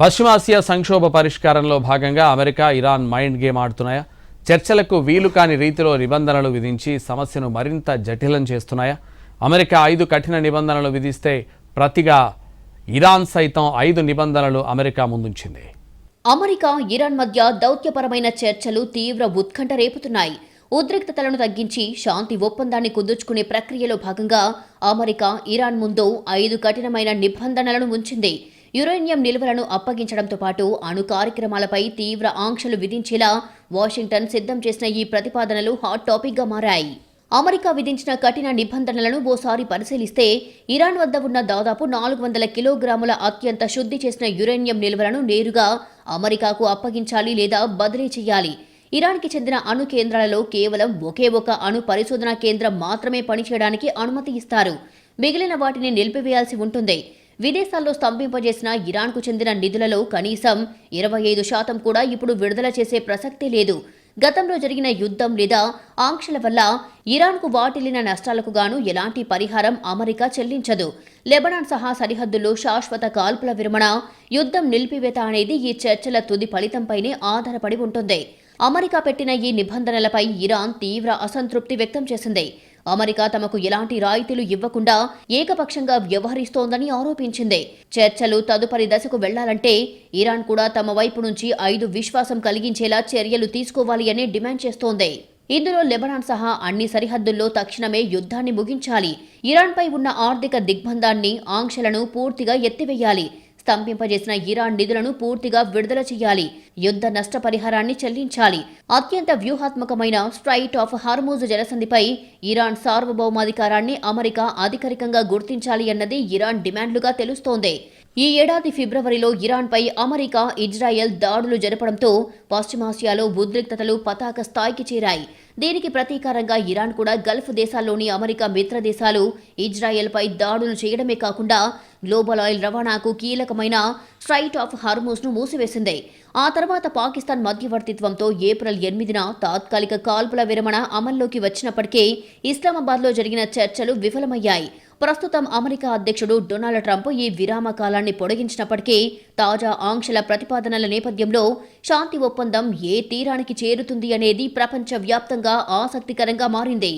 పశ్చిమాసియా సంక్షోభ పరిష్కారంలో భాగంగా అమెరికా, ఇరాన్ మైండ్ గేమ్ ఆడుతున్నాయా? చర్చలకు వీలు కాని రీతిలో నిబంధనలు విధించి సమస్యను మరింత జటిలం చేస్తున్నాయా? అమెరికా 5 కఠిన నిబంధనలు విధిస్తే ప్రతిగా ఇరాన్ సైతం 5 నిబంధనలు అమెరికా ముందుంచింది. అమెరికా, ఇరాన్ మధ్య దౌత్యపరమైన చర్చలు తీవ్ర ఉత్కంఠ రేపుతున్నాయి. ఉద్రిక్తతలను తగ్గించి శాంతి ఒప్పందాన్ని కుదుర్చుకునే ప్రక్రియలో భాగంగా అమెరికా, ఇరాన్ ముందు 5 కఠినమైన నిబంధనలను ఉంచింది. యురేనియం నిల్వలను అప్పగించడంతో పాటు అణు కార్యక్రమాలపై తీవ్ర ఆంక్షలు విధించేలా వాషింగ్టన్ సిద్ధం చేసిన ఈ ప్రతిపాదనలు హాట్ టాపిక్గా మారాయి. అమెరికా విధించిన కఠిన నిబంధనలను ఓసారి పరిశీలిస్తే ఇరాన్ వద్ద ఉన్న దాదాపు 400 కిలోగ్రాముల అత్యంత శుద్ధి చేసిన యురేనియం నిల్వలను నేరుగా అమెరికాకు అప్పగించాలి లేదా బదిలీ చేయాలి. ఇరాన్కి చెందిన అణు కేంద్రాలలో కేవలం ఒకే ఒక అణు పరిశోధనా కేంద్రం మాత్రమే పనిచేయడానికి అనుమతి ఇస్తారు. మిగిలిన వాటిని నిలిపివేయాల్సి ఉంటుంది. విదేశాల్లో స్తంభింపజేసిన ఇరాన్కు చెందిన నిధులలో కనీసం 25% కూడా ఇప్పుడు విడుదల చేసే ప్రసక్తే లేదు. గతంలో జరిగిన యుద్ధం లేదా ఆంక్షల వల్ల ఇరాన్కు వాటిల్లిన నష్టాలకు గాను ఎలాంటి పరిహారం అమెరికా చెల్లించదు. లెబనాన్ సహా సరిహద్దుల్లో శాశ్వత కాల్పుల విరమణ, యుద్ధం నిలిపివేత అనేది ఈ చర్చల తుది ఫలితంపైనే ఆధారపడి ఉంటుంది. అమెరికా పెట్టిన ఈ నిబంధనలపై ఇరాన్ తీవ్ర అసంతృప్తి వ్యక్తం చేసింది. అమెరికా తమకు ఎలాంటి రాయితీలు ఇవ్వకుండా ఏకపక్షంగా వ్యవహరిస్తోందని ఆరోపించింది. చర్చలు తదుపరి దశకు వెళ్లాలంటే ఇరాన్ కూడా తమ వైపు నుంచి 5 విశ్వాసం కలిగించేలా చర్యలు తీసుకోవాలి అని డిమాండ్ చేస్తోంది. ఇందులో లెబనాన్ సహా అన్ని సరిహద్దుల్లో తక్షణమే యుద్ధాన్ని ముగించాలి. ఇరాన్పై ఉన్న ఆర్థిక దిగ్బంధాన్ని, ఆంక్షలను పూర్తిగా ఎత్తివేయాలి. స్తంభింపజేసిన ఇరాన్ నిధులను పూర్తిగా విడుదల చేయాలి. యుద్ధ నష్టపరిహారాన్ని చెల్లించాలి. అత్యంత వ్యూహాత్మకమైన స్ట్రైట్ ఆఫ్ హార్మూజ్ జలసంధిపై ఇరాన్ సార్వభౌమాధికారాన్ని అమెరికా అధికారికంగా గుర్తించాలి అన్నది ఇరాన్ డిమాండ్లుగా తెలుస్తోంది. ఈ ఏడాది ఫిబ్రవరిలో ఇరాన్పై అమెరికా, ఇజ్రాయెల్ దాడులు జరపడంతో పశ్చిమాసియాలో ఉద్రిక్తతలు పతాక స్థాయికి చేరాయి. దీనికి ప్రతీకారంగా ఇరాన్ కూడా గల్ఫ్ దేశాల్లోని అమెరికా మిత్ర దేశాలు ఇజ్రాయెల్పై దాడులు చేయడమే కాకుండా గ్లోబల్ ఆయిల్ రవాణాకు కీలకమైన స్ట్రైట్ ఆఫ్ హార్మూజ్ను మూసివేసింది. ఆ తర్వాత పాకిస్తాన్ మధ్యవర్తిత్వంతో ఏప్రిల్ 8న తాత్కాలిక కాల్పుల విరమణ అమల్లోకి వచ్చినప్పటికీ ఇస్లామాబాద్లో జరిగిన చర్చలు విఫలమయ్యాయి. ప్రస్తుతం అమెరికా అధ్యక్షుడు డొనాల్డ్ ట్రంప్ ఈ విరామ కాలాన్ని పొడిగించినప్పటికీ తాజా ఆంక్షల ప్రతిపాదనల నేపథ్యంలో శాంతి ఒప్పందం ఏ తీరానికి చేరుతుంది అనేది ప్రపంచవ్యాప్తంగా ఆసక్తికరంగా మారింది.